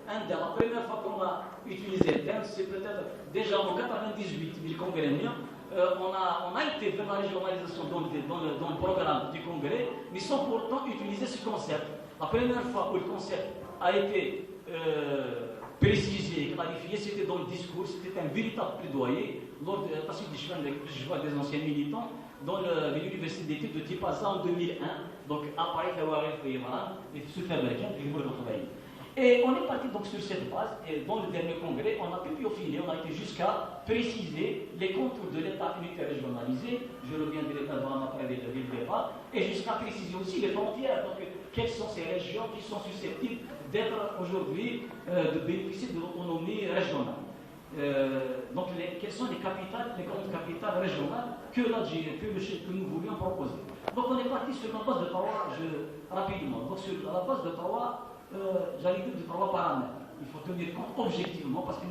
La première fois qu'on a utilisé le terme, c'est peut-être déjà en 98, le congrès on a été vers la régionalisation dans le programme du congrès, mais sans pourtant utiliser ce concept. La première fois où le concept a été précisé, clarifié, c'était dans le discours, c'était un véritable plaidoyer lors de la suite je vois des anciens militants dans l'université d'études de Tipaza en 2001, donc après et on est parti donc sur cette base, et dans le dernier congrès, on a pu peaufiner, on a été jusqu'à préciser les contours de l'État unitaire régionalisé, je reviens de l'État vraiment après le débat, et jusqu'à préciser aussi les frontières, donc quelles sont ces régions qui sont susceptibles d'être aujourd'hui, de bénéficier de l'autonomie régionale. Donc quelles sont les capitales, les grandes capitales régionales que nous voulions proposer. Donc on est parti sur la base de trois, rapidement, donc sur la base de trois, j'allais dire de trois paramètres. Il faut tenir compte objectivement, parce que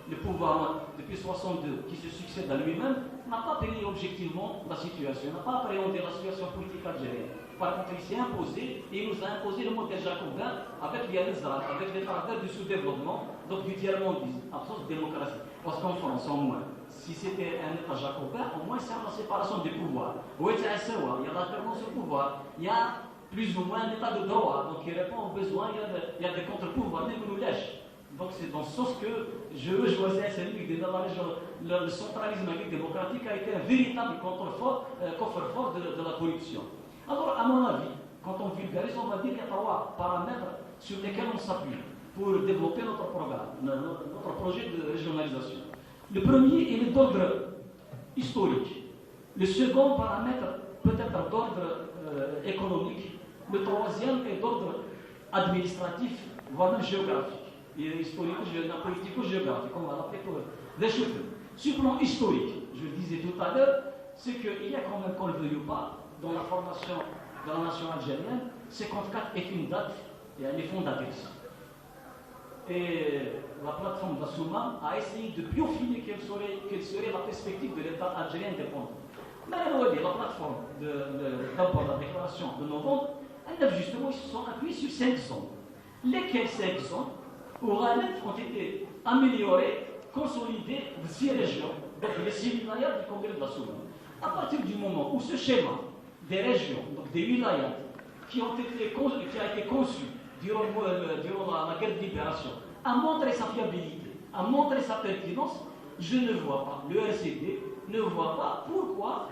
le pouvoir, depuis 62, qui se succède à lui-même, n'a pas tenu objectivement la situation, n'a pas appréhendé la situation politique algérienne. Par contre, il s'est imposé, et il nous a imposé le modèle jacobin avec avec les caractères du sous-développement, donc du tiers-mondisme, absence de démocratie. Parce qu'en France, au moins, si c'était un État jacobin, au moins c'est la séparation des pouvoirs. Il y a l'alternance au pouvoir, il y a plus ou moins un état de droit, donc il répond aux besoins, il y a des contre-pouvoirs, même nous lèche. Donc c'est dans ce sens que je veux choisir celui qui le centralisme démocratique a été un véritable coffre-fort de la corruption. Alors, à mon avis, quand on vulgarise, on va dire qu'il y a trois paramètres sur lesquels on s'appuie pour développer notre programme, notre projet de régionalisation. Le premier, il est d'ordre historique. Le second paramètre peut être d'ordre économique. Le troisième est d'ordre administratif, voire même géographique. Historique, politico-géographique, on va l'appeler pour des cheveux. Sur le plan historique, je le disais tout à l'heure, c'est qu'il y a quand même, qu'on le veuille ou pas, dans la formation de la nation algérienne, 54 est une date et elle est fondatrice. Et la plateforme d'Assouma a essayé de peaufiner quelle serait la perspective de l'État algérien indépendant. Mais la plateforme d'abord la déclaration de novembre, elle a justement, ils se sont appuyés sur 5 zones. Lesquelles 5 zones ont été améliorées, consolidées de 6 régions, donc les 6 wilayas du congrès de l'Assouma. À partir du moment où ce schéma des régions, donc des wilayas, qui a été conçu durant la guerre de libération, a montré sa fiabilité, a montré sa pertinence, je ne vois pas, le RCD ne voit pas pourquoi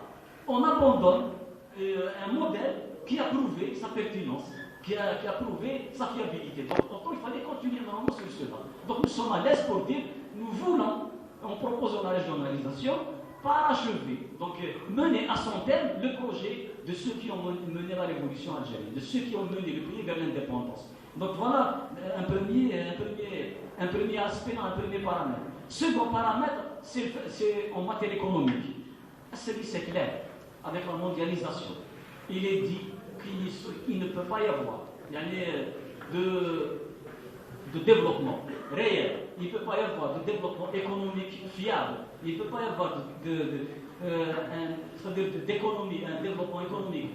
on abandonne un modèle qui a prouvé sa pertinence, qui a prouvé sa fiabilité. Donc, il fallait continuer normalement sur cela. Donc, nous sommes à l'aise pour dire, nous voulons, en proposant la régionalisation, parachever, donc mener à son terme le projet de ceux qui ont mené la révolution algérienne, de ceux qui ont mené le pays vers l'indépendance. Donc voilà un premier aspect, un premier paramètre. Second paramètre, c'est en matière économique. Celui c'est clair, avec la mondialisation. Il est dit qu'il ne peut pas y avoir de développement réel. Il ne peut pas y avoir de développement économique fiable. Il ne peut pas y avoir d'économie, un développement économique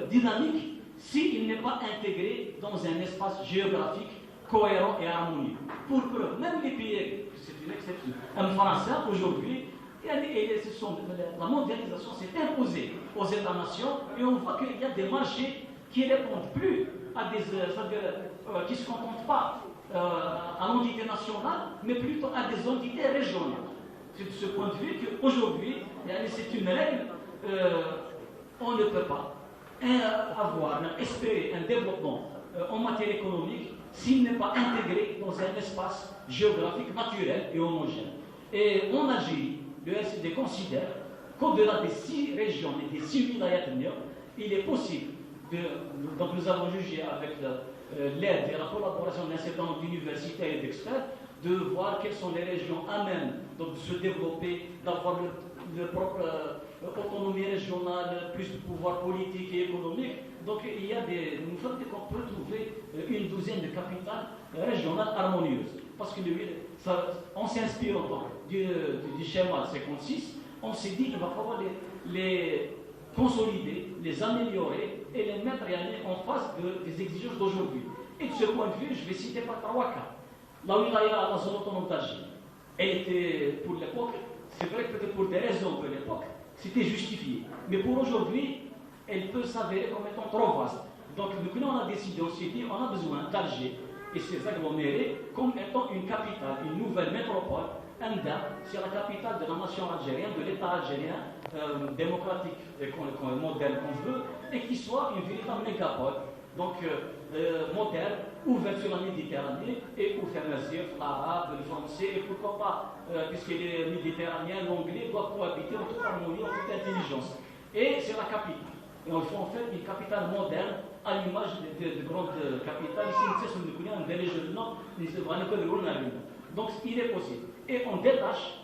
dynamique s'il n'est pas intégré dans un espace géographique cohérent et harmonieux. Pour preuve, même les pays, c'est une exception, un Français aujourd'hui, la mondialisation s'est imposée aux États-nations et on voit qu'il y a des marchés qui ne répondent plus à qui ne se contentent pas à l'entité nationale, mais plutôt à des entités régionales. C'est de ce point de vue qu'aujourd'hui, c'est une règle, on ne peut pas espérer un développement en matière économique s'il n'est pas intégré dans un espace géographique naturel et homogène. Et en Algérie, le RCD considère qu'au-delà des 6 régions et des 6 wilayas, il est possible donc nous avons jugé avec l'aide et la collaboration d'un certain nombre d'universitaires et d'experts de voir quelles sont les régions à même de se développer, d'avoir leur propre autonomie régionale, plus de pouvoir politique et économique. Donc il y a nous sommes qu'on peut trouver une douzaine de capitales régionales harmonieuses. Parce que on s'inspire du schéma 56, on s'est dit qu'il va falloir les consolider, les améliorer et les mettre en face des exigences d'aujourd'hui. Et de ce point de vue, je vais citer par 3 cas. La wilaya, la zone autonome d'Alger, elle était, pour l'époque, c'est vrai que peut-être pour des raisons de l'époque, c'était justifié. Mais pour aujourd'hui, elle peut s'avérer comme étant trop vaste. Donc, nous, on a décidé, on s'est dit, on a besoin d'Alger et ses agglomérés comme étant une capitale, une nouvelle métropole. Anda, c'est la capitale de la nation algérienne, de l'État algérien, démocratique, moderne qu'on veut, et qui soit une véritable mégapole, donc moderne, ouverte sur la Méditerranée, et pour faire l'arabe, le français, et pourquoi pas, puisqu'il est méditerranéen, l'anglais doit cohabiter en toute harmonie, en toute intelligence. Et c'est la capitale. Et il faut en fait une capitale moderne, à l'image de grandes capitales. Ici, nous connaissons un déléguement, donc il est possible. Et on détache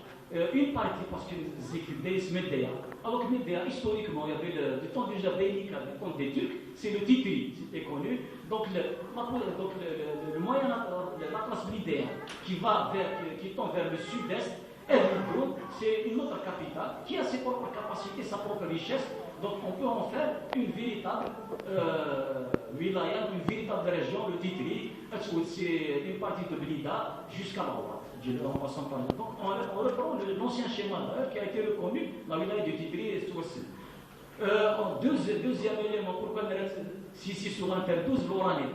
une partie, parce que c'est Médéa. Alors que Médéa, historiquement, il y avait du temps déjà bélique, du temps des Turcs, c'est le Titri, c'était connu. Donc le moyen, la classe Médéa qui tend vers le sud-est, c'est une autre capitale qui a ses propres capacités, sa propre richesse. Donc on peut en faire une véritable wilaya, une véritable région, le Titri, c'est une partie de Blida jusqu'à la Ouad. Donc on reprend l'ancien schéma qui a été reconnu, la wilaya du Titri et Souassi. Deuxième élément, pourquoi si sur l'Inter 12, l'Oranie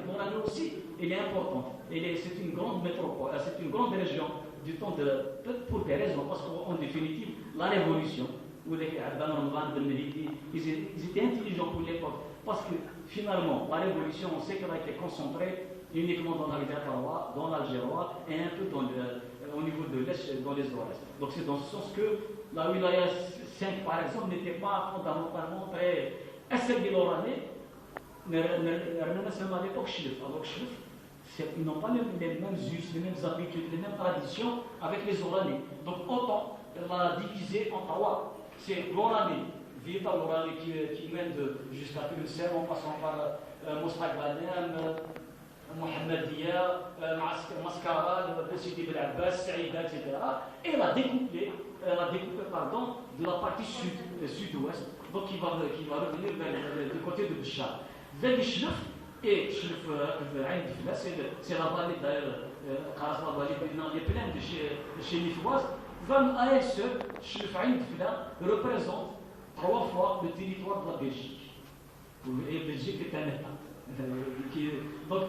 aussi, elle est importante. C'est une grande métropole, c'est une grande région du temps peut-être pour des raisons, parce qu'en définitive, la révolution, ils étaient intelligents pour l'époque, parce que finalement, la révolution, on sait qu'elle a été concentrée uniquement dans la Rivière-Tawa, dans l'Algérois, et un peu au niveau de l'Est, dans les Ouest. Donc c'est dans ce sens que la wilaya 5, par exemple, n'était pas fondamentalement très SLB l'Oranais, mais à l'époque, ils n'ont pas les mêmes us, les mêmes habitudes, les mêmes traditions avec les Oranais. Donc autant la diviser en Tawa. C'est l'Oranais, véritable l'Oranais qui mène jusqu'à Tunisien, en passant par Mostaqbanem, Mohammedia, Mascara, Sidi Bel Abbas, Saïda, etc. Et la découper de la partie sud-ouest, donc qui va revenir du côté de Bchar. Vers Shlef, et Shlef, c'est la vallée d'ailleurs, la vallée il est plein de chénifoises. À elle seule, Shlef représente 3 fois le territoire de la Belgique. Et la Belgique est un État. Donc,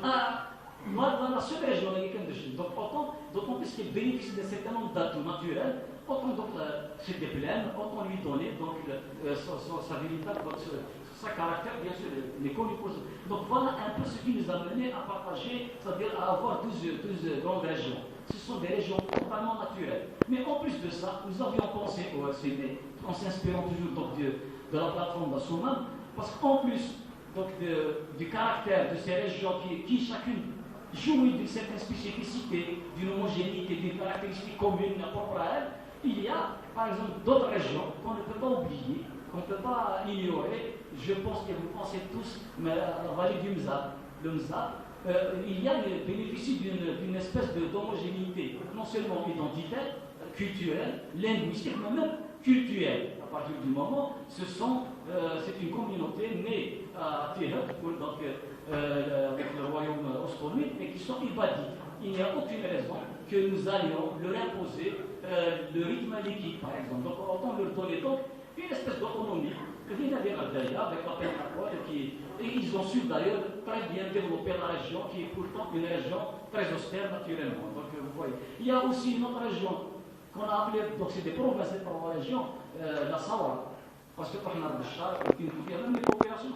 la seule région américaine de Chine, donc d'autant plus qu'elle bénéficie d'un certain nombre d'atouts naturels, autant donc c'est des plaines, autant lui donner donc, sa véritable, sa caractère, bien sûr, les connu pour ça. Donc voilà un peu ce qui nous a mené à partager, c'est-à-dire à avoir 12 grandes régions. Ce sont des régions totalement naturelles. Mais en plus de ça, nous avions pensé au LCD, en s'inspirant toujours donc, de la plateforme d'Assouman, parce qu'en plus donc, du caractère de ces régions qui chacune jouit d'une certaine spécificité, d'une homogénéité, d'une caractéristique commune propre à elle, il y a par exemple d'autres régions qu'on ne peut pas oublier, qu'on ne peut pas ignorer. Je pense que vous pensez tous, mais la vallée du Mzab, le Mzab, il y a le bénéfice d'une espèce d'homogénéité, non seulement identitaire, culturelle, linguistique, mais même culturelle. À partir du moment, c'est une communauté née à Téhéran, donc avec le royaume osmanite, mais qui sont ibadites. Il n'y a aucune raison que nous allions leur imposer le rythme liquide, par exemple. Donc, autant leur donner donc une espèce d'autonomie. Avec la Pénacole, et ils ont su d'ailleurs très bien développer la région, qui est pourtant une région très austère naturellement. Donc, vous voyez. Il y a aussi une autre région qu'on a appelée, donc c'est des provinces de la région, la Sawara. Parce que par exemple, il y a même des coopérations